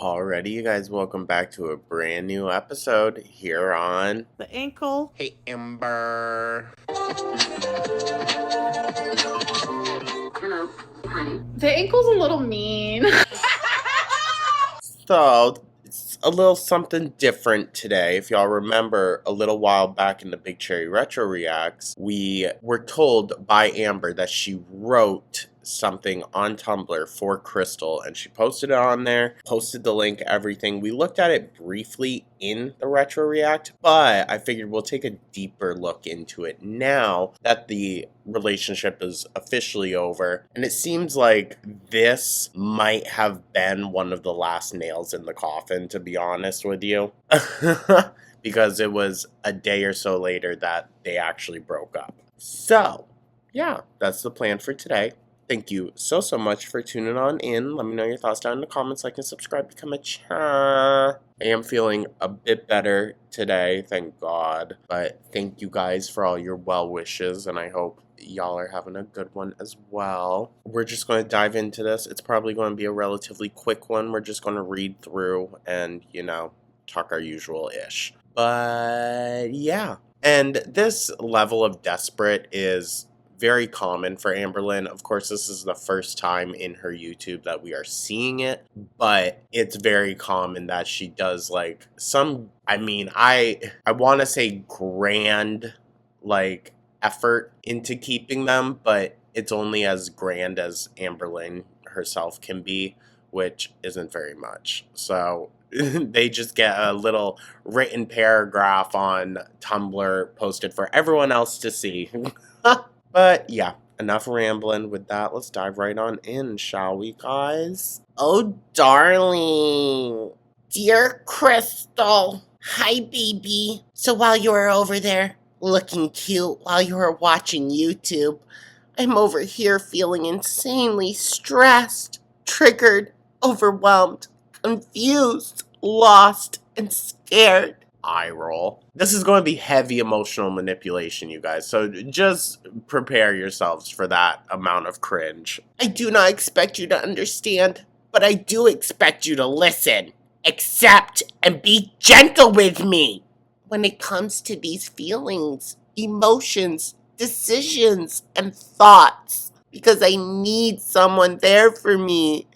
Alrighty, you guys, welcome back to a brand new episode here on The ankle. Hey Amber. Hello, honey. The ankle's a little mean. So, it's a little something different today. If y'all remember, a little while back in the Big Cherry Retro Reacts, we were told by Amber that she wrote something on Tumblr for Krystle, and she posted it on there, posted the link, everything. We looked at it briefly in the Retro React, but I figured we'll take a deeper look into it now that the relationship is officially over, and it seems like this might have been one of the last nails in the coffin, to be honest with you. Because it was a day or so later that they actually broke up. So, yeah, that's the plan for today. Thank you so much for tuning on in. Let me know your thoughts down in the comments, like and subscribe, become a chat. I am feeling a bit better today, thank God. But thank you guys for all your well wishes, and I hope y'all are having a good one as well. We're just going to dive into this. It's probably going to be a relatively quick one. We're just going to read through and, talk our usual-ish. But yeah. And this level of desperate is very common for Amberlynn. Of course, this is the first time in her YouTube that we are seeing it, but it's very common that she does like some, I want to say grand, like, effort into keeping them, but it's only as grand as Amberlynn herself can be, which isn't very much. So they just get a little written paragraph on Tumblr posted for everyone else to see. But yeah, enough rambling with that. Let's dive right on in, shall we, guys? Oh, darling. Dear Krystle. Hi, baby. So while you were over there looking cute while you were watching YouTube, I'm over here feeling insanely stressed, triggered, overwhelmed, confused, lost, and scared. Eye roll. This is going to be heavy emotional manipulation, you guys, so just prepare yourselves for that amount of cringe. I do not expect you to understand, but I do expect you to listen, accept, and be gentle with me when it comes to these feelings, emotions, decisions, and thoughts, because I need someone there for me,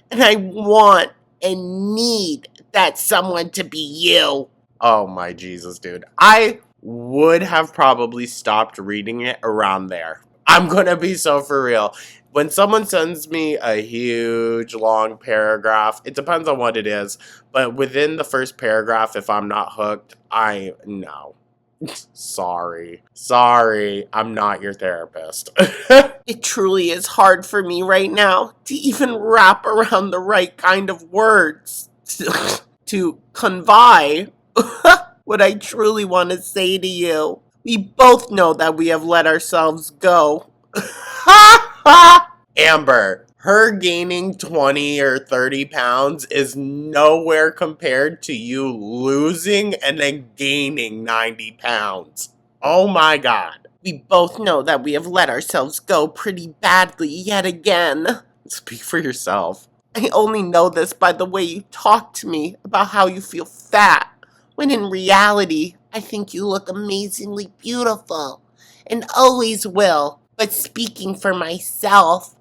and I want and need that someone to be you. Oh my Jesus, dude. I would have probably stopped reading it around there. I'm gonna be so for real. When someone sends me a huge long paragraph, it depends on what it is, but within the first paragraph, if I'm not hooked, no. Sorry, I'm not your therapist. It truly is hard for me right now to even wrap around the right kind of words to convey what I truly want to say to you. We both know that we have let ourselves go. Amber, her gaining 20 or 30 pounds is nowhere compared to you losing and then gaining 90 pounds. Oh my God. We both know that we have let ourselves go pretty badly yet again. Speak for yourself. I only know this by the way you talk to me about how you feel fat, when in reality, I think you look amazingly beautiful, and always will. But speaking for myself,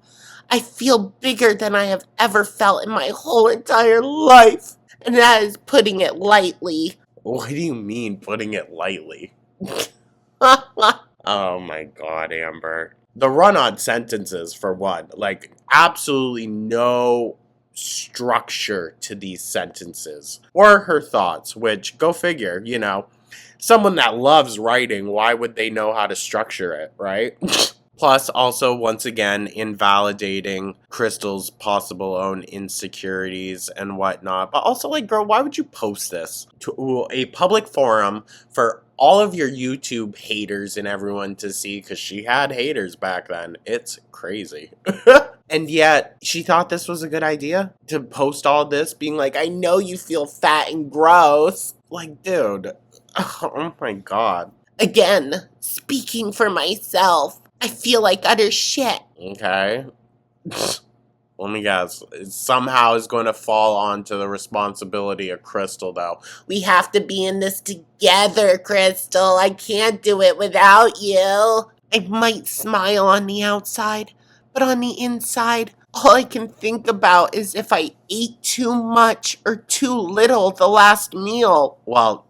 I feel bigger than I have ever felt in my whole entire life, and that is putting it lightly. What do you mean, putting it lightly? Oh my God, Amber. The run-on sentences, for one, like, absolutely no structure to these sentences or her thoughts, which, go figure, someone that loves writing, why would they know how to structure it, right? Plus, also, once again, invalidating Krystle's possible own insecurities and whatnot. But also, like, girl, why would you post this to a public forum for all of your YouTube haters and everyone to see? Because she had haters back then. It's crazy. And yet, she thought this was a good idea to post all this, being like, I know you feel fat and gross. Like, dude, oh my God. Again, speaking for myself, I feel like utter shit. Okay. Let me guess. It somehow is going to fall onto the responsibility of Krystle, though. We have to be in this together, Krystle. I can't do it without you. I might smile on the outside, but on the inside, all I can think about is if I ate too much or too little the last meal. Well,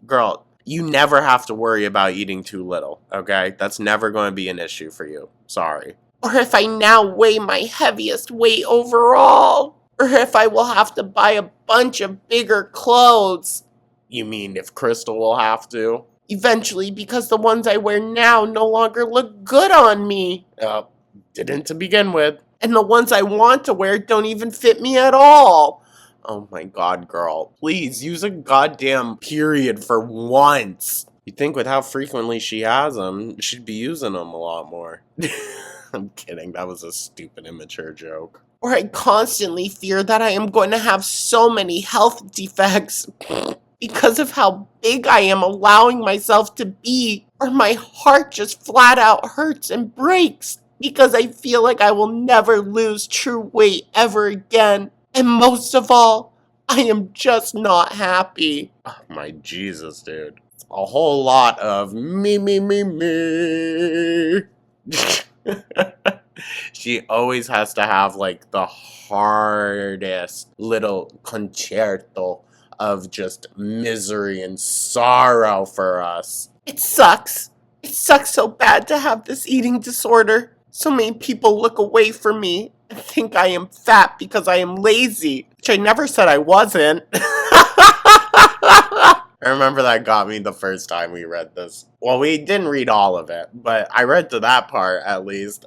girl, you never have to worry about eating too little, okay? That's never going to be an issue for you. Sorry. Or if I now weigh my heaviest weight overall. Or if I will have to buy a bunch of bigger clothes. You mean if Krystle will have to? Eventually, because the ones I wear now no longer look good on me. Didn't to begin with. And the ones I want to wear don't even fit me at all. Oh my god, girl. Please, use a goddamn period for once. You'd think with how frequently she has them, she'd be using them a lot more. I'm kidding, that was a stupid, immature joke. Or I constantly fear that I am going to have so many health defects because of how big I am allowing myself to be. Or my heart just flat out hurts and breaks because I feel like I will never lose true weight ever again. And most of all, I am just not happy. Oh my Jesus, dude. It's a whole lot of me. She always has to have like the hardest little concerto of just misery and sorrow for us. It sucks. It sucks so bad to have this eating disorder. So many people look away from me and think I am fat because I am lazy, which I never said I wasn't. I remember that got me the first time we read this. Well, we didn't read all of it, but I read to that part at least.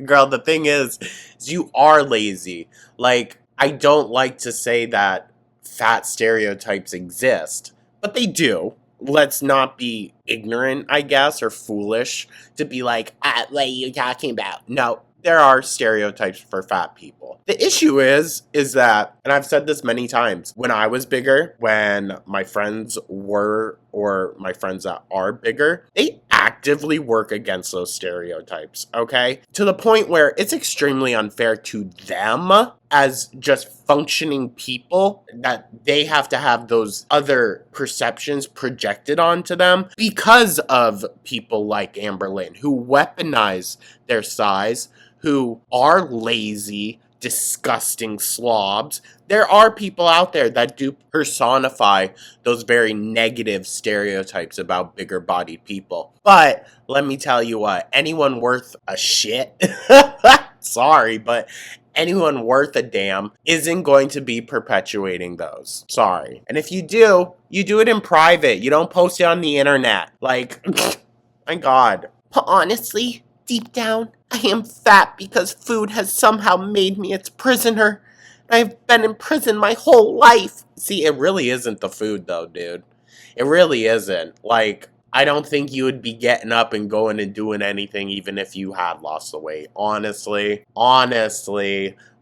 Girl, the thing is you are lazy. Like, I don't like to say that fat stereotypes exist, but they do. Let's not be ignorant, I guess, or foolish to be like, what are you talking about? No, there are stereotypes for fat people. The issue is that, and I've said this many times, when I was bigger, when my friends were, or my friends that are bigger, they actively work against those stereotypes, okay? To the point where it's extremely unfair to them as just functioning people that they have to have those other perceptions projected onto them because of people like Amberlynn who weaponize their size, who are lazy, disgusting slobs. There are people out there that do personify those very negative stereotypes about bigger bodied people. But let me tell you what, anyone worth a shit, sorry, but anyone worth a damn isn't going to be perpetuating those. Sorry. And if you do it in private. You don't post it on the internet. Like, my god. But honestly, deep down, I am fat because food has somehow made me its prisoner. I've been in prison my whole life. See, it really isn't the food though, dude. It really isn't. Like, I don't think you would be getting up and going and doing anything even if you had lost the weight. Honestly.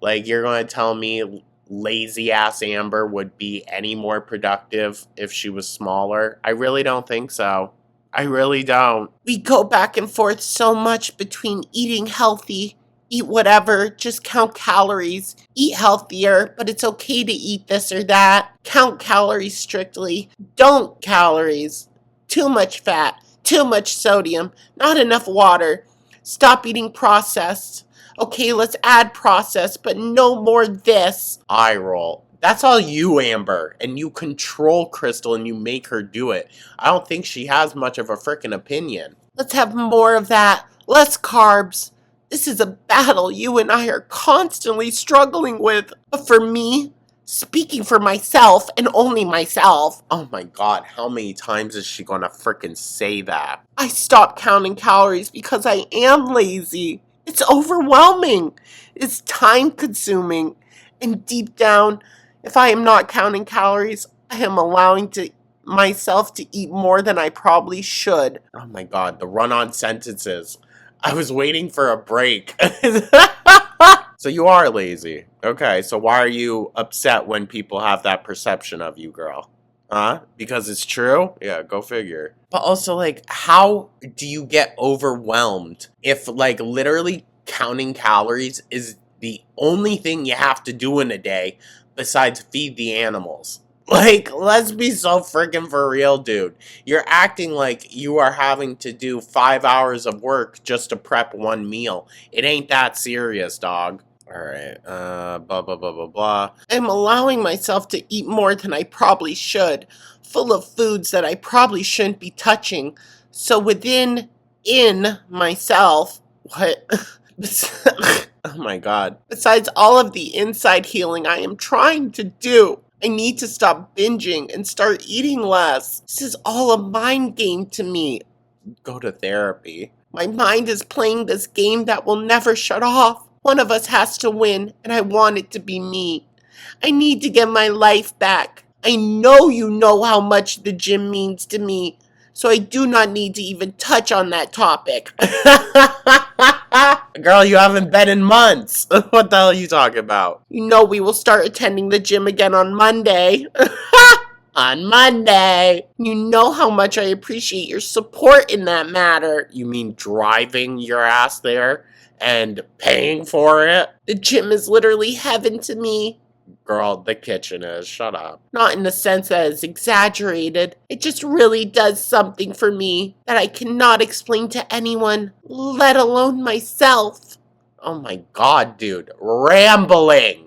Like, you're going to tell me lazy ass Amber would be any more productive if she was smaller? I really don't think so. I really don't. We go back and forth so much between eating healthy, eat whatever, just count calories, eat healthier, but it's okay to eat this or that, count calories strictly, don't calories, too much fat, too much sodium, not enough water, stop eating processed. Okay, let's add processed, but no more this. Eye roll. That's all you, Amber, and you control Krystle and you make her do it. I don't think she has much of a frickin' opinion. Let's have more of that. Less carbs. This is a battle you and I are constantly struggling with. But for me, speaking for myself and only myself. Oh my god, how many times is she gonna frickin' say that? I stopped counting calories because I am lazy. It's overwhelming. It's time consuming. And deep down, if I am not counting calories, I am allowing myself to eat more than I probably should. Oh my god, the run-on sentences. I was waiting for a break. So you are lazy. Okay, so why are you upset when people have that perception of you, girl? Huh? Because it's true? Yeah, go figure. But also, like, how do you get overwhelmed if, like, literally counting calories is the only thing you have to do in a day besides feed the animals. Like, let's be so freaking for real, dude. You're acting like you are having to do 5 hours of work just to prep one meal. It ain't that serious, dog. Alright, blah, blah, blah, blah, blah. I'm allowing myself to eat more than I probably should, full of foods that I probably shouldn't be touching. So in myself, what? Oh my god. Besides all of the inside healing I am trying to do, I need to stop binging and start eating less. This is all a mind game to me. Go to therapy. My mind is playing this game that will never shut off. One of us has to win, and I want it to be me. I need to get my life back. I know you know how much the gym means to me, so I do not need to even touch on that topic. Girl, you haven't been in months. What the hell are you talking about? You know we will start attending the gym again on Monday. On Monday. You know how much I appreciate your support in that matter. You mean driving your ass there and paying for it? The gym is literally heaven to me. Girl, the kitchen is. Shut up. Not in the sense that it's exaggerated. It just really does something for me that I cannot explain to anyone, let alone myself. Oh my god, dude. Rambling.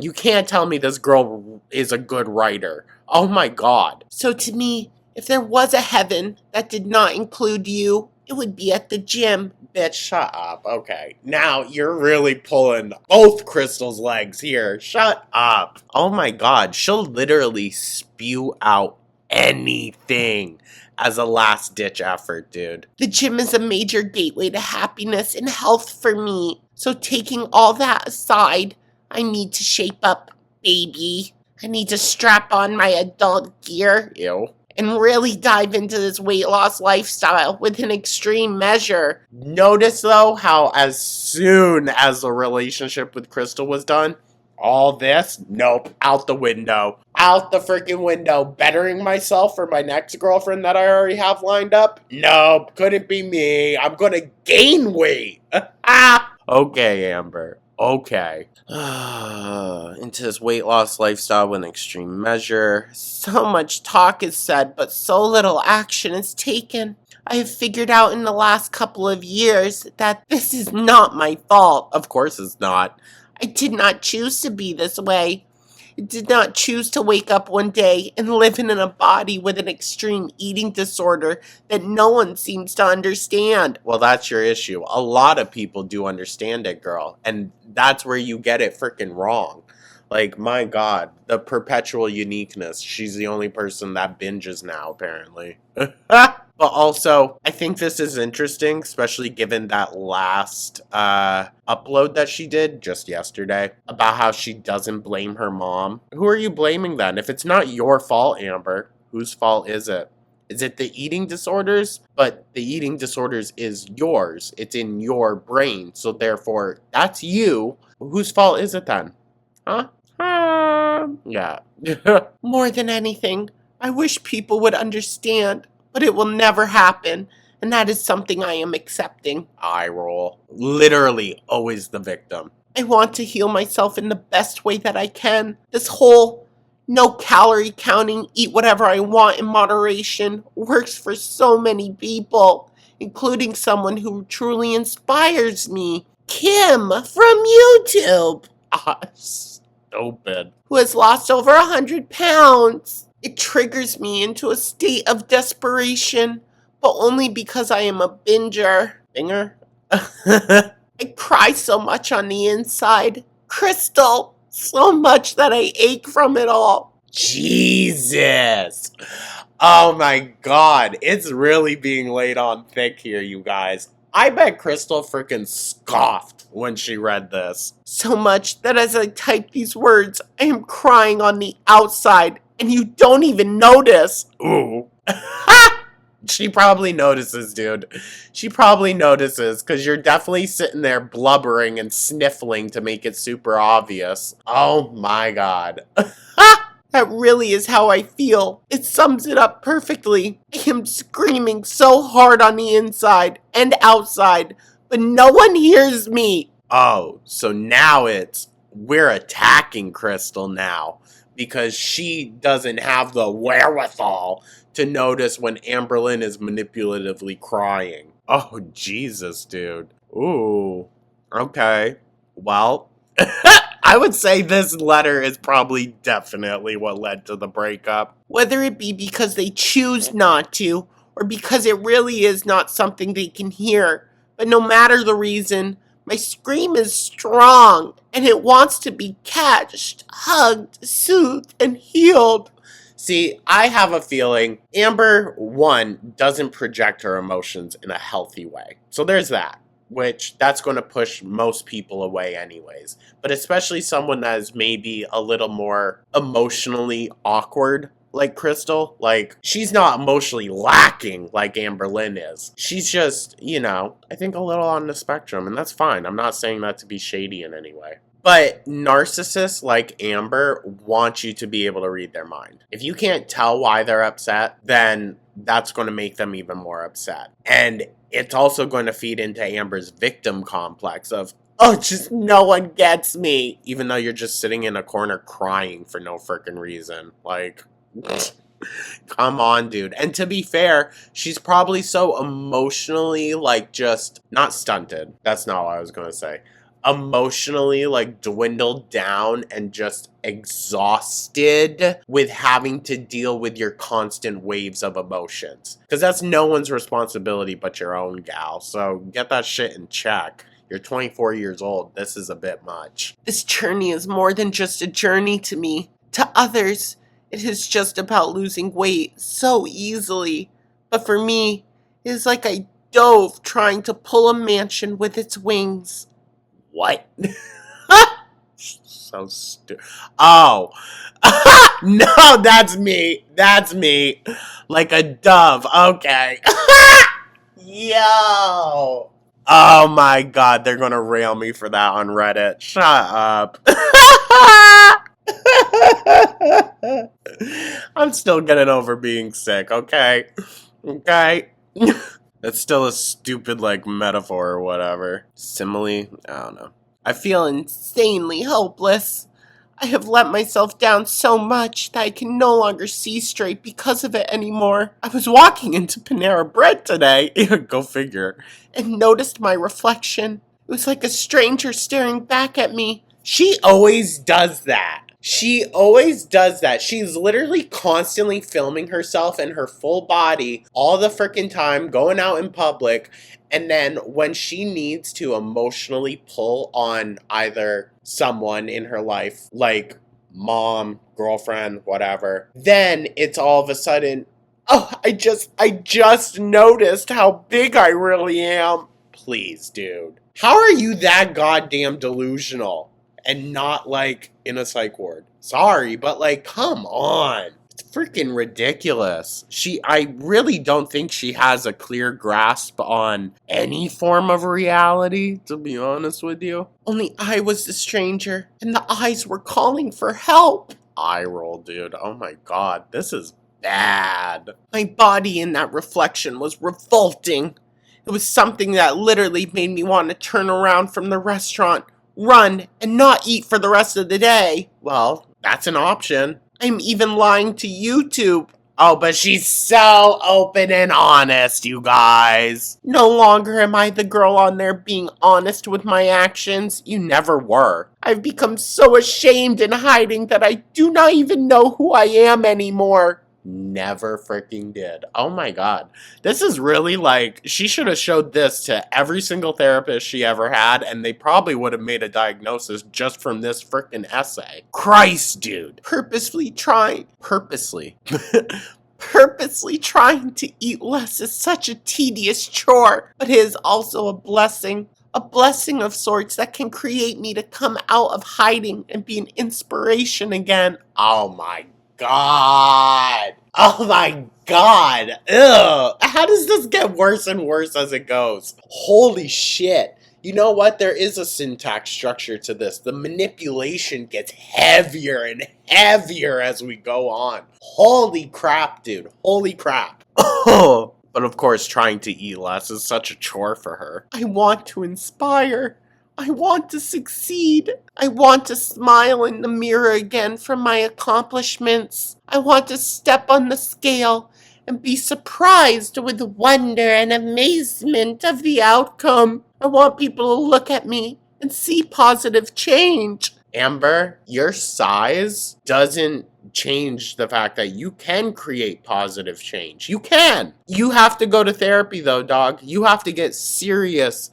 You can't tell me this girl is a good writer. Oh my god. So to me, if there was a heaven that did not include you, it would be at the gym. Bitch, shut up. Okay. Now you're really pulling both Krystle's legs here. Shut up. Oh my god. She'll literally spew out anything as a last ditch effort, dude. The gym is a major gateway to happiness and health for me. So taking all that aside, I need to shape up, baby. I need to strap on my adult gear. Ew. And really dive into this weight loss lifestyle with an extreme measure. Notice though how as soon as the relationship with Krystle was done, all this, nope, out the window. Out the freaking window. Bettering myself for my next girlfriend that I already have lined up? Nope, couldn't be me. I'm gonna gain weight. Okay, Amber. Okay. Into this weight loss lifestyle with an extreme measure. So much talk is said, but so little action is taken. I have figured out in the last couple of years that this is not my fault. Of course it's not. I did not choose to be this way. I did not choose to wake up one day and live in a body with an extreme eating disorder that no one seems to understand. Well, that's your issue. A lot of people do understand it, girl. And that's where you get it freaking wrong. Like, my god, the perpetual uniqueness. She's the only person that binges now, apparently. But also, I think this is interesting, especially given that last upload that she did just yesterday about how she doesn't blame her mom. Who are you blaming then? If it's not your fault, Amber, whose fault is it? Is it the eating disorders? But the eating disorders is yours. It's in your brain. So therefore, that's you. Whose fault is it then? Huh? Yeah. More than anything, I wish people would understand, but it will never happen, and that is something I am accepting. Eye roll. Literally always the victim. I want to heal myself in the best way that I can. This whole no calorie counting, eat whatever I want in moderation works for so many people, including someone who truly inspires me. Kim from YouTube. Stupid. Who has lost over 100 pounds. It triggers me into a state of desperation, but only because I am a binger. Binger? I cry so much on the inside. Krystle, so much that I ache from it all. Jesus. Oh my god. It's really being laid on thick here, you guys. I bet Krystle freaking scoffed when she read this. So much that as I type these words, I am crying on the outside, and you don't even notice. Ooh. She probably notices, dude. She probably notices, because you're definitely sitting there blubbering and sniffling to make it super obvious. Oh my god. That really is how I feel. It sums it up perfectly. I am screaming so hard on the inside and outside, but no one hears me. Oh, so now we're attacking Krystle now because she doesn't have the wherewithal to notice when Amberlynn is manipulatively crying. Oh, Jesus, dude. Ooh. Okay. Well, I would say this letter is probably definitely what led to the breakup. Whether it be because they choose not to, or because it really is not something they can hear. But no matter the reason, my scream is strong, and it wants to be catched, hugged, soothed, and healed. See, I have a feeling Amber, one, doesn't project her emotions in a healthy way. So there's that, which that's going to push most people away anyways. But especially someone that is maybe a little more emotionally awkward like Krystle. Like, she's not emotionally lacking like Amberlynn is. She's just, I think a little on the spectrum, and that's fine. I'm not saying that to be shady in any way. But narcissists like Amber want you to be able to read their mind. If you can't tell why they're upset, then that's going to make them even more upset. And it's also going to feed into Amber's victim complex of, oh, just no one gets me. Even though you're just sitting in a corner crying for no freaking reason. Like, come on, dude. And to be fair, she's probably so emotionally, like, just not stunted. That's not what I was going to say. Emotionally, like, dwindled down and just exhausted with having to deal with your constant waves of emotions. Because that's no one's responsibility but your own, gal. So get that shit in check. You're 24 years old. This is a bit much. This journey is more than just a journey to me. To others, it is just about losing weight so easily. But for me, it is like I dove trying to pull a mansion with its wings. What? So stupid. Oh. No, that's me. That's me. Like a dove. Okay. Yo. Oh my god, they're gonna rail me for that on Reddit. Shut up. I'm still getting over being sick, okay? Okay? That's still a stupid, like, metaphor or whatever. Simile? I don't know. I feel insanely hopeless. I have let myself down so much that I can no longer see straight because of it anymore. I was walking into Panera Bread today, go figure, and noticed my reflection. It was like a stranger staring back at me. She always does that. She always does that. She's literally constantly filming herself and her full body all the freaking time, going out in public. And then when she needs to emotionally pull on either someone in her life, like mom, girlfriend, whatever, then it's all of a sudden, oh, I just noticed how big I really am. Please, dude. How are you that goddamn delusional? And not, like, in a psych ward. Sorry, but, like, come on. It's freaking ridiculous. I really don't think she has a clear grasp on any form of reality, to be honest with you. Only I was the stranger, and the eyes were calling for help. Eye roll, dude. Oh my god, this is bad. My body in that reflection was revolting. It was something that literally made me want to turn around from the restaurant, run, and not eat for the rest of the day. Well, that's an option. I'm even lying to YouTube. Oh, but she's so open and honest, you guys. No longer am I the girl on there being honest with my actions. You never were. I've become so ashamed and hiding that I do not even know who I am anymore. Never freaking did. Oh my god. This is really like, she should have showed this to every single therapist she ever had, and they probably would have made a diagnosis just from this freaking essay. Christ, dude. Purposely trying to eat less is such a tedious chore, but it is also a blessing of sorts that can create me to come out of hiding and be an inspiration again. Oh my god. Oh my god. Ugh. How does this get worse and worse as it goes? Holy shit. You know what? There is a syntax structure to this. The manipulation gets heavier and heavier as we go on. Holy crap, dude. Holy crap. Oh, But of course, trying to eat less is such a chore for her. I want to inspire. I want to succeed. I want to smile in the mirror again from my accomplishments. I want to step on the scale and be surprised with wonder and amazement of the outcome. I want people to look at me and see positive change. Amber, your size doesn't change the fact that you can create positive change. You can. You have to go to therapy though, dog. You have to get serious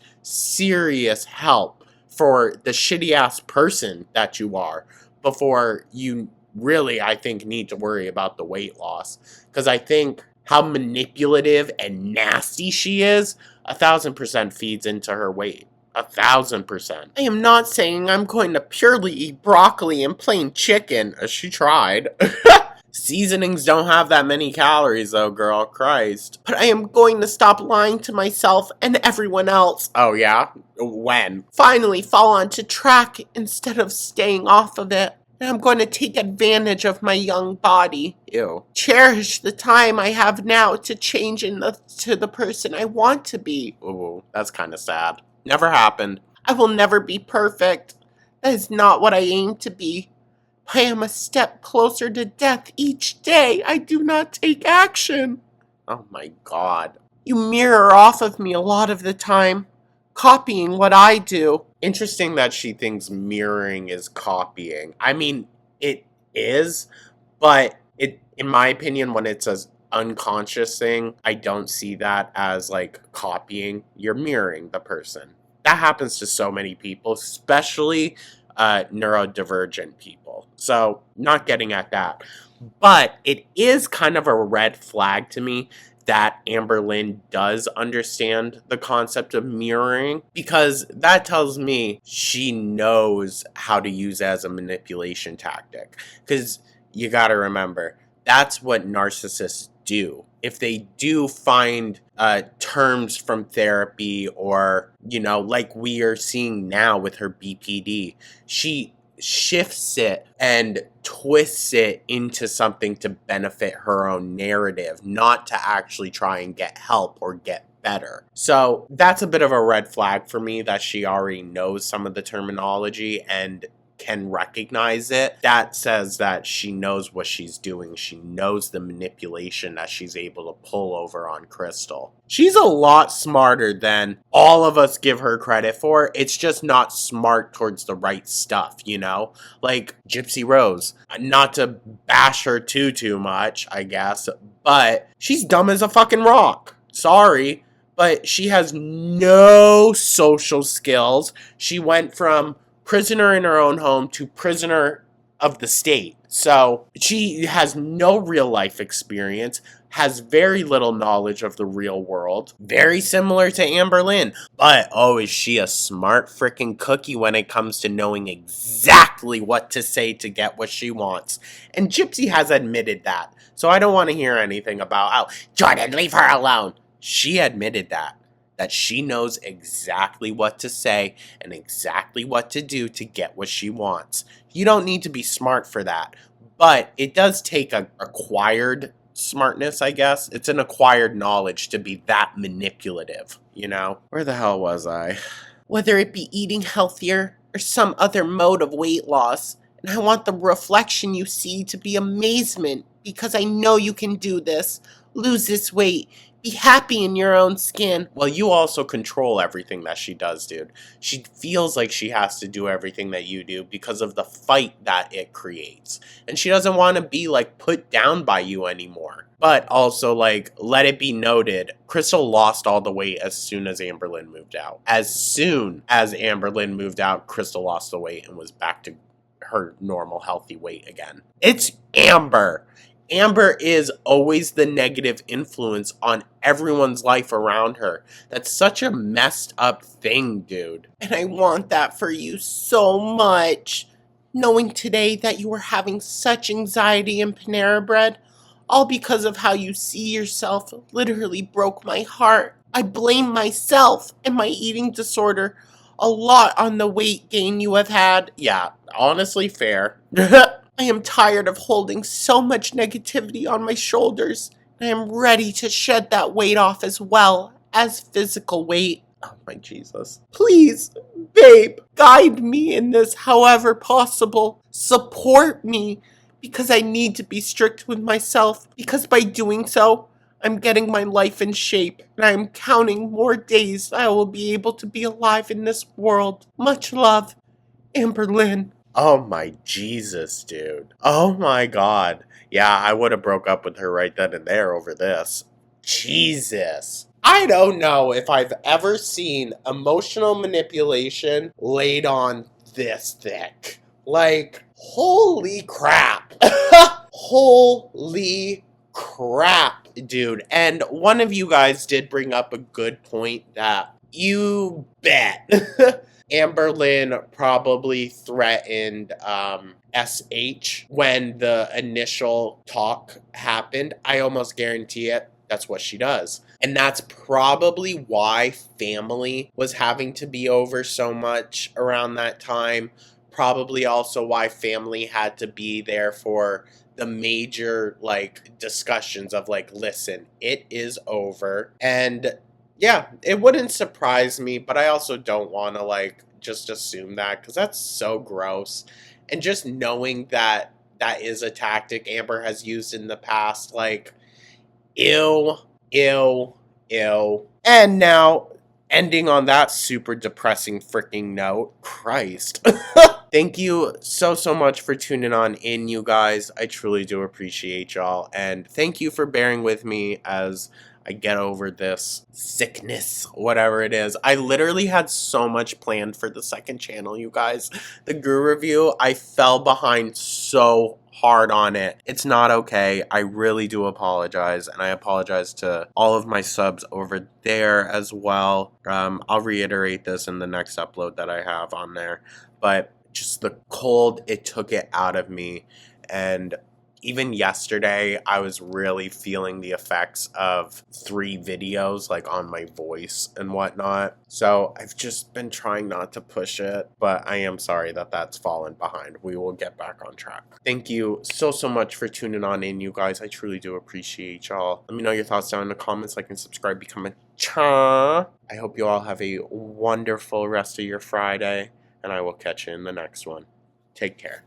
help for the shitty ass person that you are before you really, I think, need to worry about the weight loss. Because I think how manipulative and nasty she is, 1,000% feeds into her weight. 1,000%. I am not saying I'm going to purely eat broccoli and plain chicken, as she tried. Seasonings don't have that many calories though, girl, Christ. But I am going to stop lying to myself and everyone else. Oh yeah? When? Finally fall onto track instead of staying off of it. And I'm going to take advantage of my young body. Ew. Cherish the time I have now to change to the person I want to be. Ooh, that's kind of sad. Never happened. I will never be perfect. That is not what I aim to be. I am a step closer to death each day I do not take action. Oh my god. You mirror off of me a lot of the time, copying what I do. Interesting that she thinks mirroring is copying. I mean, it is, but in my opinion, when it's an unconscious thing, I don't see that as like copying. You're mirroring the person. That happens to so many people, especially neurodivergent people. So, not getting at that. But it is kind of a red flag to me that Amberlynn does understand the concept of mirroring, because that tells me she knows how to use it as a manipulation tactic. Because you gotta remember, that's what narcissists do. If they do find terms from therapy or, like we are seeing now with her BPD, she shifts it and twists it into something to benefit her own narrative, not to actually try and get help or get better. So that's a bit of a red flag for me that she already knows some of the terminology and can recognize it. That says that she knows what she's doing. She knows the manipulation that she's able to pull over on Krystle. She's a lot smarter than all of us give her credit for. It's just not smart towards the right stuff, Like Gypsy Rose. Not to bash her too much, I guess, but she's dumb as a fucking rock. Sorry, but she has no social skills. She went from prisoner in her own home to prisoner of the state. So she has no real life experience, has very little knowledge of the real world. Very similar to Amberlynn. But, is she a smart freaking cookie when it comes to knowing exactly what to say to get what she wants. And Gypsy has admitted that. So I don't want to hear anything about, Jordan, leave her alone. She admitted that she knows exactly what to say and exactly what to do to get what she wants. You don't need to be smart for that, but it does take a acquired smartness, I guess. It's an acquired knowledge to be that manipulative, Where the hell was I? Whether it be eating healthier or some other mode of weight loss, and I want the reflection you see to be amazement, because I know you can do this. Lose this weight. Be happy in your own skin. Well, you also control everything that she does, dude. She feels like she has to do everything that you do because of the fight that it creates. And she doesn't want to be, put down by you anymore. But also, let it be noted, Krystle lost all the weight as soon as Amberlynn moved out. As soon as Amberlynn moved out, Krystle lost the weight and was back to her normal, healthy weight again. It's Amber. Amber is always the negative influence on everyone's life around her. That's such a messed up thing, dude. And I want that for you so much. Knowing today that you were having such anxiety in Panera Bread, all because of how you see yourself, literally broke my heart. I blame myself and my eating disorder a lot on the weight gain you have had. Yeah, honestly, fair. I am tired of holding so much negativity on my shoulders I am ready to shed that weight off as well as physical weight. Oh my Jesus. Please, babe, guide me in this however possible. Support me because I need to be strict with myself because by doing so, I'm getting my life in shape and I am counting more days I will be able to be alive in this world. Much love, Amberlynn. Oh my Jesus, dude. Oh my God. Yeah, I would have broke up with her right then and there over this. Jesus. I don't know if I've ever seen emotional manipulation laid on this thick. Like, holy crap. Holy crap, dude. And one of you guys did bring up a good point that you bet Amberlynn probably threatened SH when the initial talk happened. I almost guarantee it. That's what she does. And that's probably why family was having to be over so much around that time. Probably also why family had to be there for the major like discussions of like, listen, it is over. And yeah, it wouldn't surprise me, but I also don't want to like just assume that because that's so gross. And just knowing that that is a tactic Amber has used in the past, like, ew, ew, ew. And now, ending on that super depressing freaking note, Christ. Thank you so much for tuning on in, you guys. I truly do appreciate y'all. And thank you for bearing with me as I get over this sickness, whatever it is. I literally had so much planned for the second channel, you guys. The Guru review, I fell behind so hard on it. It's not okay. I really do apologize, and I apologize to all of my subs over there as well. I'll reiterate this in the next upload that I have on there, but just the cold, it took it out of me. And even yesterday, I was really feeling the effects of 3 videos, like on my voice and whatnot. So I've just been trying not to push it, but I am sorry that that's fallen behind. We will get back on track. Thank you so much for tuning on in, you guys. I truly do appreciate y'all. Let me know your thoughts down in the comments. Like and subscribe, become a cha. I hope you all have a wonderful rest of your Friday, and I will catch you in the next one. Take care.